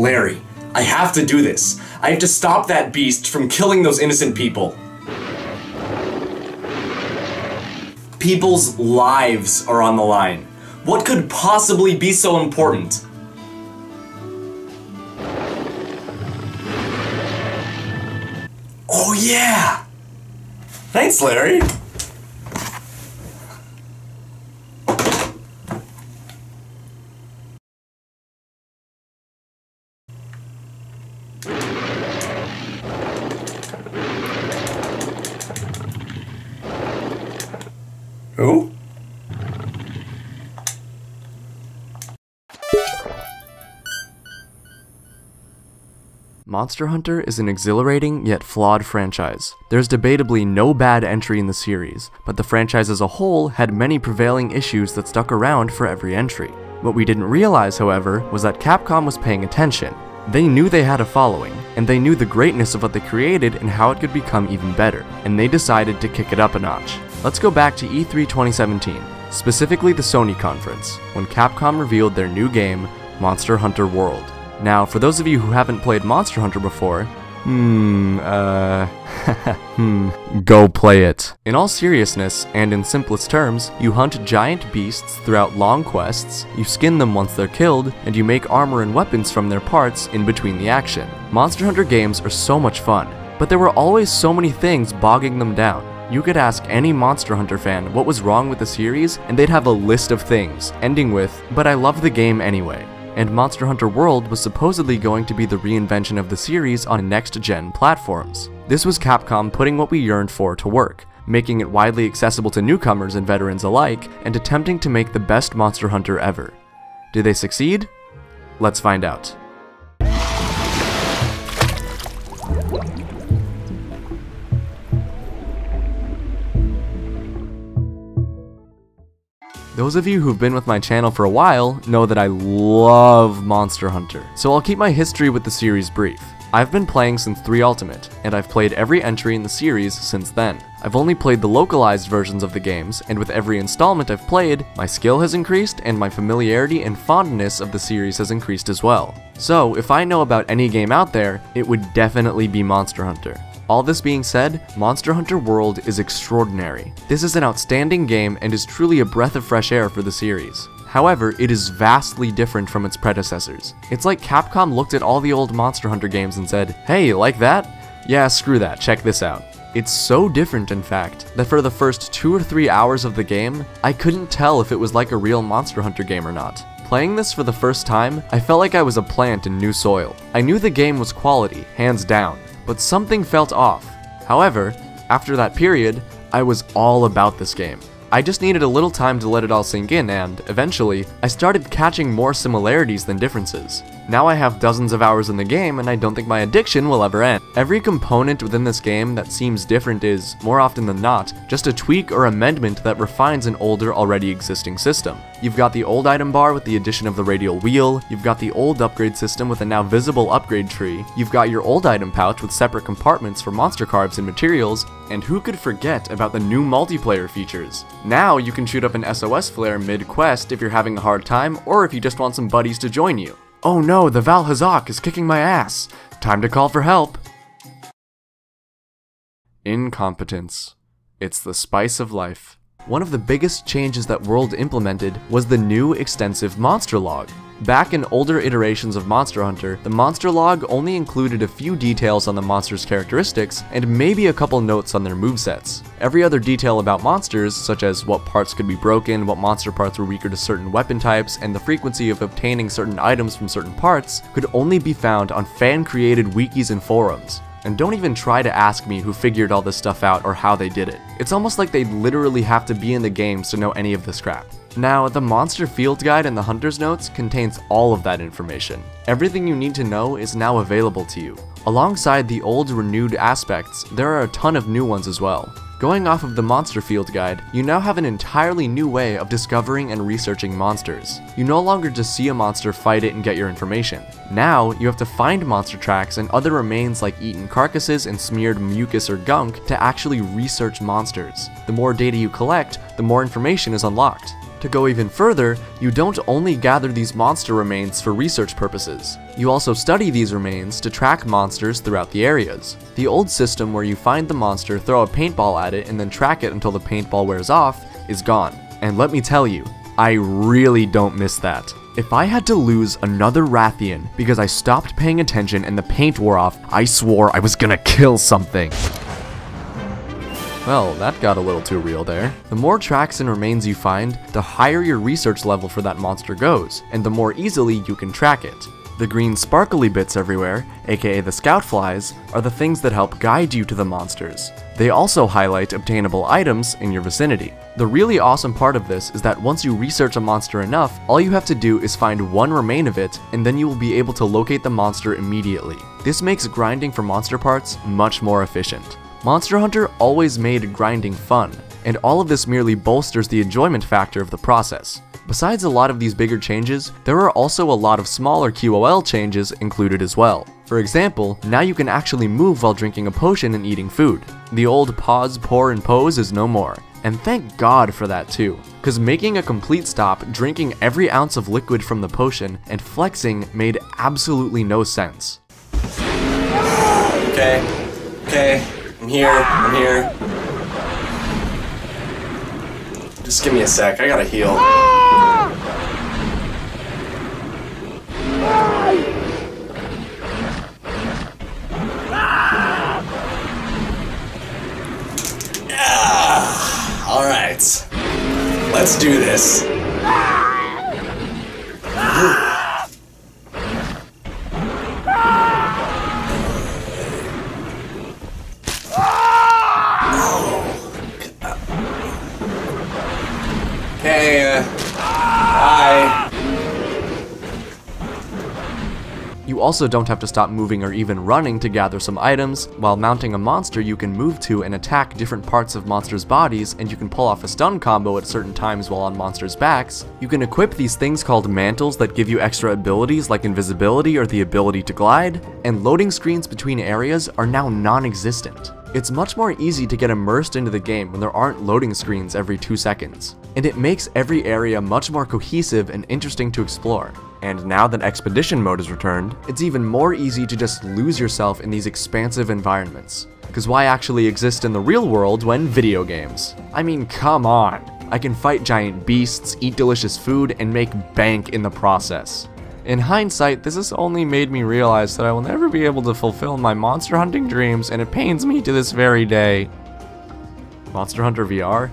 Larry, I have to do this. I have to stop that beast from killing those innocent people. People's lives are on the line. What could possibly be so important? Oh yeah! Thanks, Larry! Who? Monster Hunter is an exhilarating yet flawed franchise. There's debatably no bad entry in the series, but the franchise as a whole had many prevailing issues that stuck around for every entry. What we didn't realize, however, was that Capcom was paying attention. They knew they had a following, and they knew the greatness of what they created and how it could become even better, and they decided to kick it up a notch. Let's go back to E3 2017, specifically the Sony conference, when Capcom revealed their new game, Monster Hunter World. Now, for those of you who haven't played Monster Hunter before, go play it. In all seriousness, and in simplest terms, you hunt giant beasts throughout long quests, you skin them once they're killed, and you make armor and weapons from their parts in between the action. Monster Hunter games are so much fun, but there were always so many things bogging them down. You could ask any Monster Hunter fan what was wrong with the series, and they'd have a list of things, ending with, "But I love the game anyway." And Monster Hunter World was supposedly going to be the reinvention of the series on next-gen platforms. This was Capcom putting what we yearned for to work, making it widely accessible to newcomers and veterans alike, and attempting to make the best Monster Hunter ever. Did they succeed? Let's find out. Those of you who've been with my channel for a while know that I love Monster Hunter, so I'll keep my history with the series brief. I've been playing since 3 Ultimate, and I've played every entry in the series since then. I've only played the localized versions of the games, and with every installment I've played, my skill has increased and my familiarity and fondness of the series has increased as well. So, if I know about any game out there, it would definitely be Monster Hunter. All this being said, Monster Hunter World is extraordinary. This is an outstanding game and is truly a breath of fresh air for the series. However, it is vastly different from its predecessors. It's like Capcom looked at all the old Monster Hunter games and said, "Hey, you like that? Yeah, screw that, check this out." It's so different, in fact, that for the first 2 or 3 hours of the game, I couldn't tell if it was like a real Monster Hunter game or not. Playing this for the first time, I felt like I was a plant in new soil. I knew the game was quality, hands down, but something felt off. However, after that period, I was all about this game. I just needed a little time to let it all sink in, and, eventually, I started catching more similarities than differences. Now I have dozens of hours in the game, and I don't think my addiction will ever end. Every component within this game that seems different is, more often than not, just a tweak or amendment that refines an older, already existing system. You've got the old item bar with the addition of the radial wheel, you've got the old upgrade system with a now visible upgrade tree, you've got your old item pouch with separate compartments for monster carbs and materials, and who could forget about the new multiplayer features? Now you can shoot up an SOS flare mid-quest if you're having a hard time, or if you just want some buddies to join you. Oh no, the Valhazak is kicking my ass! Time to call for help! Incompetence. It's the spice of life. One of the biggest changes that World implemented was the new extensive monster log. Back in older iterations of Monster Hunter, the monster log only included a few details on the monster's characteristics and maybe a couple notes on their movesets. Every other detail about monsters, such as what parts could be broken, what monster parts were weaker to certain weapon types, and the frequency of obtaining certain items from certain parts, could only be found on fan-created wikis and forums. And don't even try to ask me who figured all this stuff out or how they did it. It's almost like they'd literally have to be in the games to know any of this crap. Now, the Monster Field Guide in the Hunter's Notes contains all of that information. Everything you need to know is now available to you. Alongside the old renewed aspects, there are a ton of new ones as well. Going off of the Monster Field Guide, you now have an entirely new way of discovering and researching monsters. You no longer just see a monster, fight it, and get your information. Now, you have to find monster tracks and other remains like eaten carcasses and smeared mucus or gunk to actually research monsters. The more data you collect, the more information is unlocked. To go even further, you don't only gather these monster remains for research purposes, you also study these remains to track monsters throughout the areas. The old system where you find the monster, throw a paintball at it, and then track it until the paintball wears off is gone. And let me tell you, I really don't miss that. If I had to lose another Rathian because I stopped paying attention and the paint wore off, I swore I was gonna kill something. Well, that got a little too real there. The more tracks and remains you find, the higher your research level for that monster goes, and the more easily you can track it. The green sparkly bits everywhere, aka the scout flies, are the things that help guide you to the monsters. They also highlight obtainable items in your vicinity. The really awesome part of this is that once you research a monster enough, all you have to do is find one remain of it, and then you will be able to locate the monster immediately. This makes grinding for monster parts much more efficient. Monster Hunter always made grinding fun, and all of this merely bolsters the enjoyment factor of the process. Besides a lot of these bigger changes, there are also a lot of smaller QOL changes included as well. For example, now you can actually move while drinking a potion and eating food. The old pause, pour, and pose is no more, and thank God for that too, cause making a complete stop, drinking every ounce of liquid from the potion, and flexing made absolutely no sense. Okay. I'm here. Just give me a sec, I gotta heal. Alright, let's do this. Okay, bye. You also don't have to stop moving or even running to gather some items. While mounting a monster, you can move to and attack different parts of monsters' bodies, and you can pull off a stun combo at certain times while on monsters' backs. You can equip these things called mantles that give you extra abilities like invisibility or the ability to glide, and loading screens between areas are now non-existent. It's much more easy to get immersed into the game when there aren't loading screens every 2 seconds, and it makes every area much more cohesive and interesting to explore. And now that Expedition mode is returned, it's even more easy to just lose yourself in these expansive environments. Because why actually exist in the real world when video games? I mean, come on. I can fight giant beasts, eat delicious food, and make bank in the process. In hindsight, this has only made me realize that I will never be able to fulfill my monster hunting dreams, and it pains me to this very day. Monster Hunter VR?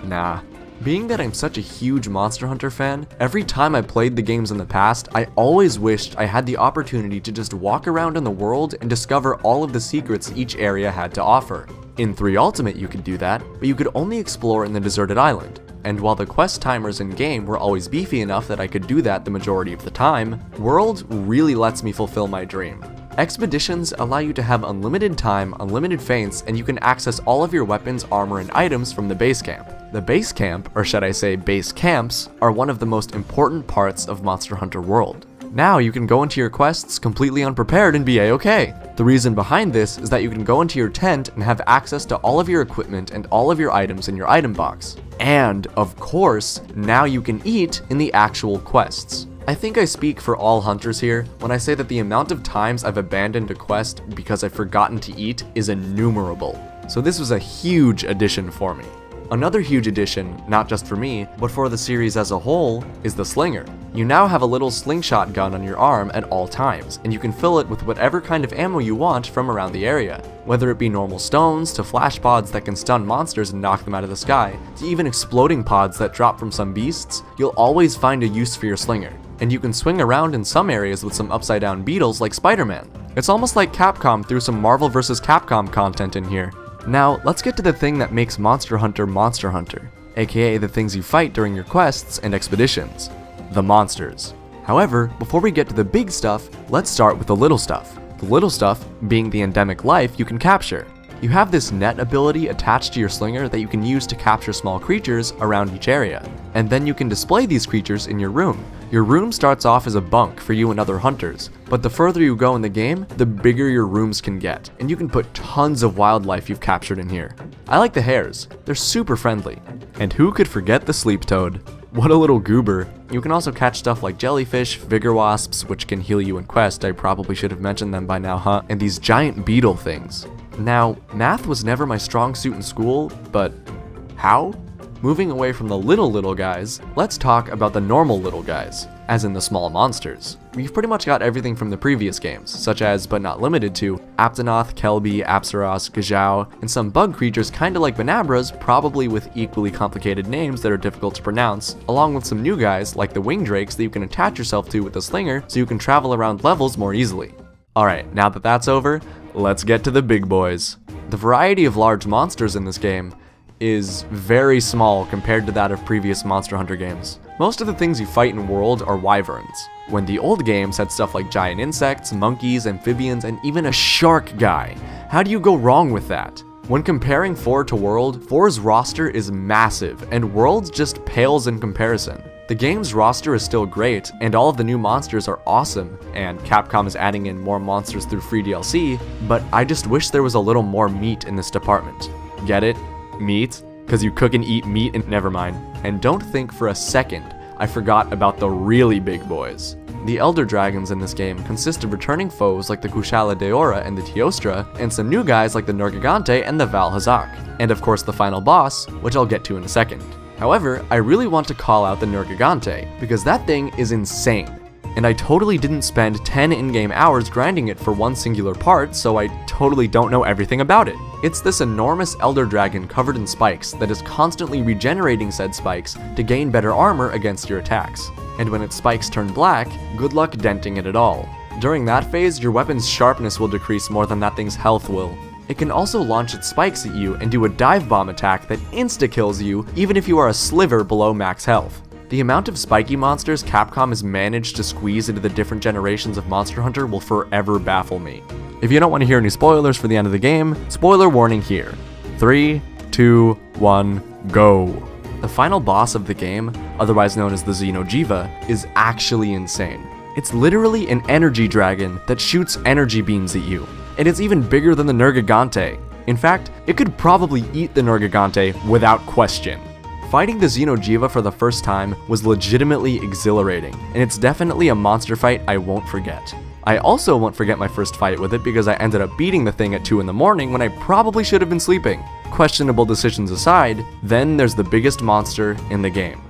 Nah. Being that I'm such a huge Monster Hunter fan, every time I played the games in the past, I always wished I had the opportunity to just walk around in the world and discover all of the secrets each area had to offer. In 3 Ultimate you could do that, but you could only explore in the deserted island. And while the quest timers in-game were always beefy enough that I could do that the majority of the time, World really lets me fulfill my dream. Expeditions allow you to have unlimited time, unlimited feints, and you can access all of your weapons, armor, and items from the base camp. The base camp, or should I say base camps, are one of the most important parts of Monster Hunter World. Now you can go into your quests completely unprepared and be a-okay. The reason behind this is that you can go into your tent and have access to all of your equipment and all of your items in your item box. And, of course, now you can eat in the actual quests. I think I speak for all hunters here when I say that the amount of times I've abandoned a quest because I've forgotten to eat is innumerable. So this was a huge addition for me. Another huge addition, not just for me, but for the series as a whole, is the slinger. You now have a little slingshot gun on your arm at all times, and you can fill it with whatever kind of ammo you want from around the area. Whether it be normal stones, to flash pods that can stun monsters and knock them out of the sky, to even exploding pods that drop from some beasts, you'll always find a use for your slinger. And you can swing around in some areas with some upside down beetles like Spider-Man. It's almost like Capcom threw some Marvel vs. Capcom content in here. Now, let's get to the thing that makes Monster Hunter Monster Hunter, aka the things you fight during your quests and expeditions. The monsters. However, before we get to the big stuff, let's start with the little stuff. The little stuff being the endemic life you can capture. You have this net ability attached to your slinger that you can use to capture small creatures around each area, and then you can display these creatures in your room, Your room starts off as a bunk for you and other hunters, but the further you go in the game, the bigger your rooms can get, and you can put tons of wildlife you've captured in here. I like the hares, they're super friendly. And who could forget the sleep toad? What a little goober. You can also catch stuff like jellyfish, vigor wasps, which can heal you in quest, I probably should have mentioned them by now, huh? And these giant beetle things. Now, math was never my strong suit in school, but how? Moving away from the little guys, let's talk about the normal little guys, as in the small monsters. We've pretty much got everything from the previous games, such as, but not limited to, Aptonoth, Kelby, Apsaros, Gajau, and some bug creatures kinda like Banabras, probably with equally complicated names that are difficult to pronounce, along with some new guys like the wing drakes that you can attach yourself to with a slinger so you can travel around levels more easily. Alright, now that that's over, let's get to the big boys. The variety of large monsters in this game is very small compared to that of previous Monster Hunter games. Most of the things you fight in World are wyverns, when the old games had stuff like giant insects, monkeys, amphibians, and even a shark guy. How do you go wrong with that? When comparing 4 to World, 4's roster is massive, and World's just pales in comparison. The game's roster is still great, and all of the new monsters are awesome, and Capcom is adding in more monsters through free DLC, but I just wish there was a little more meat in this department. Get it? Meat? Because you cook and eat meat and never mind. And don't think for a second I forgot about the really big boys. The Elder Dragons in this game consist of returning foes like the Kushala Daora and the Teostra, and some new guys like the Nergigante and the Valhazak, and of course the final boss, which I'll get to in a second. However, I really want to call out the Nergigante, because that thing is insane. And I totally didn't spend 10 in-game hours grinding it for one singular part, so I totally don't know everything about it. It's this enormous elder dragon covered in spikes that is constantly regenerating said spikes to gain better armor against your attacks. And when its spikes turn black, good luck denting it at all. During that phase, your weapon's sharpness will decrease more than that thing's health will. It can also launch its spikes at you and do a dive bomb attack that insta-kills you even if you are a sliver below max health. The amount of spiky monsters Capcom has managed to squeeze into the different generations of Monster Hunter will forever baffle me. If you don't want to hear any spoilers for the end of the game, spoiler warning here. 3, 2, 1, go. The final boss of the game, otherwise known as the Xeno'jiiva, is actually insane. It's literally an energy dragon that shoots energy beams at you, and it's even bigger than the Nergigante. In fact, it could probably eat the Nergigante without question. Fighting the Xeno'jiiva for the first time was legitimately exhilarating, and it's definitely a monster fight I won't forget. I also won't forget my first fight with it because I ended up beating the thing at 2 in the morning when I probably should have been sleeping. Questionable decisions aside, then there's the biggest monster in the game,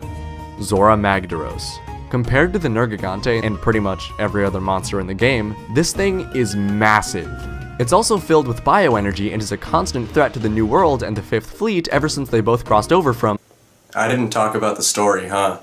Zora Magdaros. Compared to the Nergigante and pretty much every other monster in the game, this thing is massive. It's also filled with bioenergy and is a constant threat to the New World and the Fifth Fleet ever since they both crossed over from... I didn't talk about the story, huh?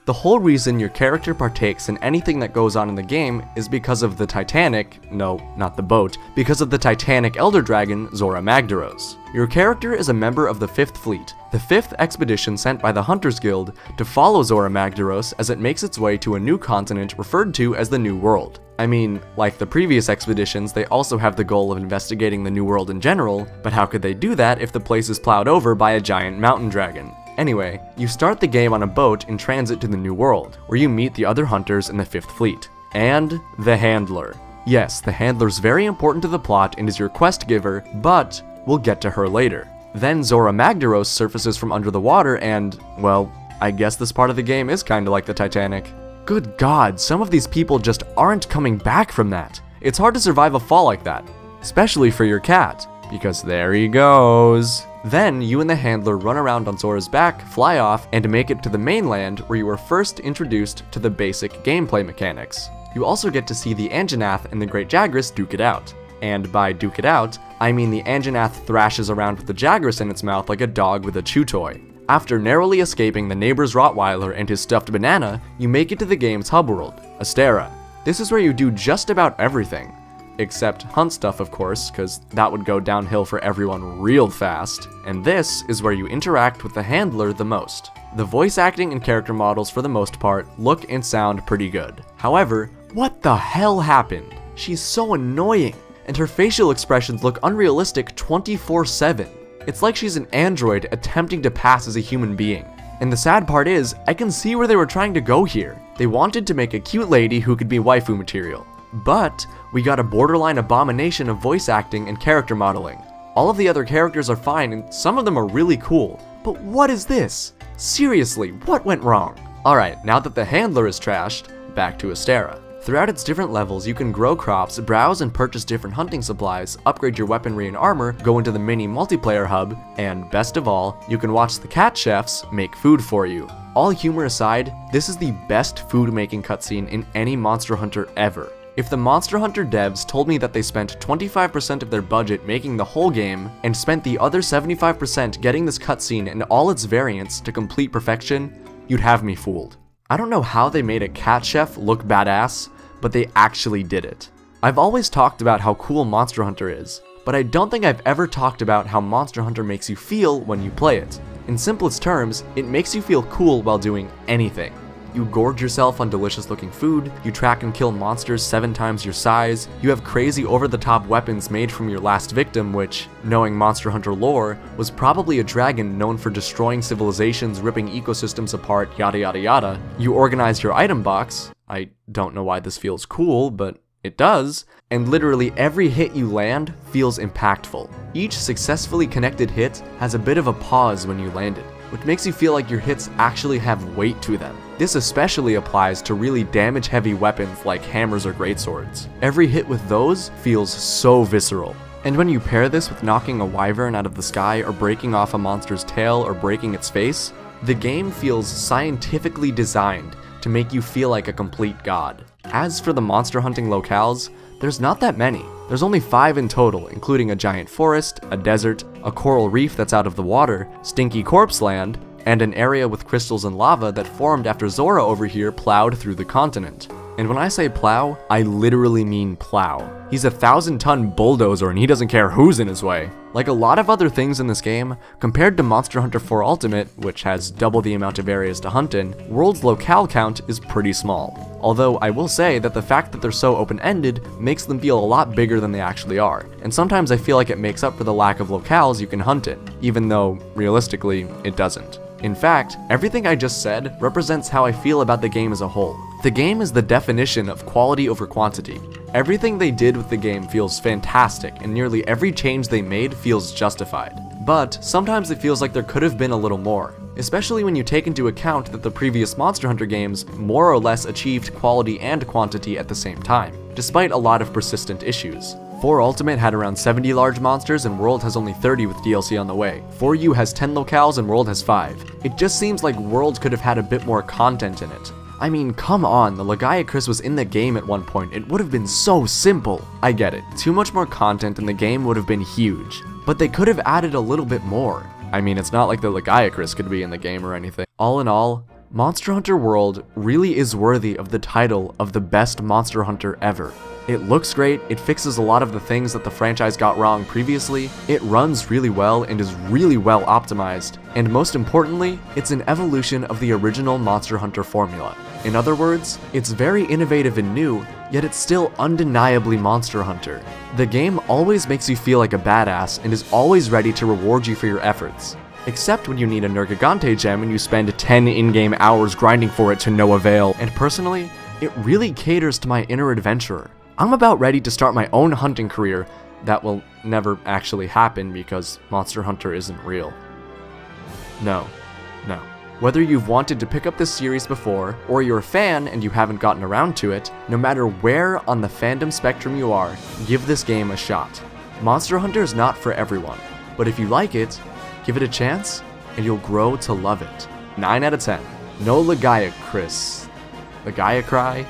The whole reason your character partakes in anything that goes on in the game is because of the Titanic, no, not the boat, because of the Titanic Elder Dragon, Zora Magdaros. Your character is a member of the Fifth Fleet, the 5th expedition sent by the Hunters Guild to follow Zora Magdaros as it makes its way to a new continent referred to as the New World. I mean, like the previous expeditions, they also have the goal of investigating the New World in general, but how could they do that if the place is plowed over by a giant mountain dragon? Anyway, you start the game on a boat in transit to the New World, where you meet the other hunters in the 5th Fleet. And the Handler. Yes, the Handler's very important to the plot and is your quest giver, but we'll get to her later. Then Zora Magdaros surfaces from under the water and, well, I guess this part of the game is kinda like the Titanic. Good God, some of these people just aren't coming back from that. It's hard to survive a fall like that, especially for your cat, because there he goes. Then, you and the Handler run around on Zora's back, fly off, and make it to the mainland where you were first introduced to the basic gameplay mechanics. You also get to see the Anjanath and the Great Jagras duke it out. And by duke it out, I mean the Anjanath thrashes around with the Jagras in its mouth like a dog with a chew toy. After narrowly escaping the neighbor's Rottweiler and his stuffed banana, you make it to the game's hub world, Astera. This is where you do just about everything. Except hunt stuff, of course, because that would go downhill for everyone real fast. And this is where you interact with the Handler the most. The voice acting and character models, for the most part, look and sound pretty good. However, what the hell happened? She's so annoying, and her facial expressions look unrealistic 24/7. It's like she's an android attempting to pass as a human being. And the sad part is, I can see where they were trying to go here. They wanted to make a cute lady who could be waifu material. But we got a borderline abomination of voice acting and character modeling. All of the other characters are fine and some of them are really cool. But what is this? Seriously, what went wrong? Alright, now that the handler is trashed, back to Astera. Throughout its different levels, you can grow crops, browse and purchase different hunting supplies, upgrade your weaponry and armor, go into the mini multiplayer hub, and best of all, you can watch the cat chefs make food for you. All humor aside, this is the best food making cutscene in any Monster Hunter ever. If the Monster Hunter devs told me that they spent 25% of their budget making the whole game, and spent the other 75% getting this cutscene and all its variants to complete perfection, you'd have me fooled. I don't know how they made a cat chef look badass, but they actually did it. I've always talked about how cool Monster Hunter is, but I don't think I've ever talked about how Monster Hunter makes you feel when you play it. In simplest terms, it makes you feel cool while doing anything. You gorge yourself on delicious looking food, you track and kill monsters 7 times your size, you have crazy over-the-top weapons made from your last victim which, knowing Monster Hunter lore, was probably a dragon known for destroying civilizations, ripping ecosystems apart, yada yada yada. You organize your item box, I don't know why this feels cool, but it does, and literally every hit you land feels impactful. Each successfully connected hit has a bit of a pause when you land it, which makes you feel like your hits actually have weight to them. This especially applies to really damage-heavy weapons like hammers or greatswords. Every hit with those feels so visceral. And when you pair this with knocking a wyvern out of the sky or breaking off a monster's tail or breaking its face, the game feels scientifically designed to make you feel like a complete god. As for the monster hunting locales, there's not that many. There's only 5 in total, including a giant forest, a desert, a coral reef that's out of the water, stinky corpse land, and an area with crystals and lava that formed after Zora over here plowed through the continent. And when I say plow, I literally mean plow. He's a 1,000-ton bulldozer and he doesn't care who's in his way. Like a lot of other things in this game, compared to Monster Hunter 4 Ultimate, which has double the amount of areas to hunt in, World's locale count is pretty small. Although I will say that the fact that they're so open-ended makes them feel a lot bigger than they actually are, and sometimes I feel like it makes up for the lack of locales you can hunt in, even though, realistically, it doesn't. In fact, everything I just said represents how I feel about the game as a whole. The game is the definition of quality over quantity. Everything they did with the game feels fantastic, and nearly every change they made feels justified. But sometimes it feels like there could have been a little more, especially when you take into account that the previous Monster Hunter games more or less achieved quality and quantity at the same time, despite a lot of persistent issues. 4 Ultimate had around 70 large monsters and World has only 30 with DLC on the way. 4U has 10 locales and World has 5. It just seems like World could have had a bit more content in it. I mean, come on, the Lagiacrus was in the game at one point, it would have been so simple. I get it, too much more content in the game would have been huge, but they could have added a little bit more. I mean, it's not like the Lagiacrus could be in the game or anything. All in all, Monster Hunter World really is worthy of the title of the best Monster Hunter ever. It looks great, it fixes a lot of the things that the franchise got wrong previously, it runs really well and is really well optimized, and most importantly, it's an evolution of the original Monster Hunter formula. In other words, it's very innovative and new, yet it's still undeniably Monster Hunter. The game always makes you feel like a badass and is always ready to reward you for your efforts. Except when you need a Nergigante gem and you spend 10 in-game hours grinding for it to no avail, and personally, it really caters to my inner adventurer. I'm about ready to start my own hunting career that will never actually happen because Monster Hunter isn't real. No. Whether you've wanted to pick up this series before, or you're a fan and you haven't gotten around to it, no matter where on the fandom spectrum you are, give this game a shot. Monster Hunter is not for everyone, but if you like it, give it a chance, and you'll grow to love it. 9 out of 10. No Lagiacrus. Lagiacry?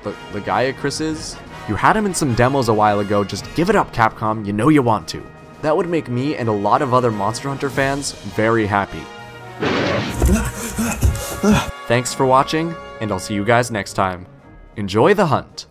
Lagiacruses? You had him in some demos a while ago, just give it up, Capcom, you know you want to. That would make me and a lot of other Monster Hunter fans very happy. Thanks for watching, and I'll see you guys next time. Enjoy the hunt!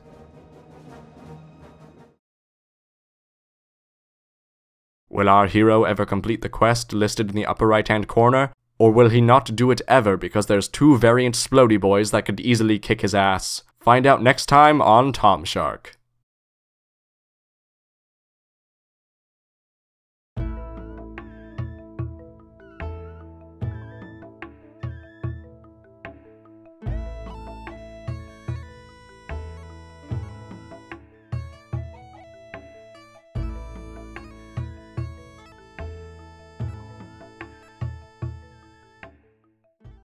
Will our hero ever complete the quest listed in the upper right-hand corner? Or will he not do it ever because there's 2 variant Splody boys that could easily kick his ass? Find out next time on Tomshark.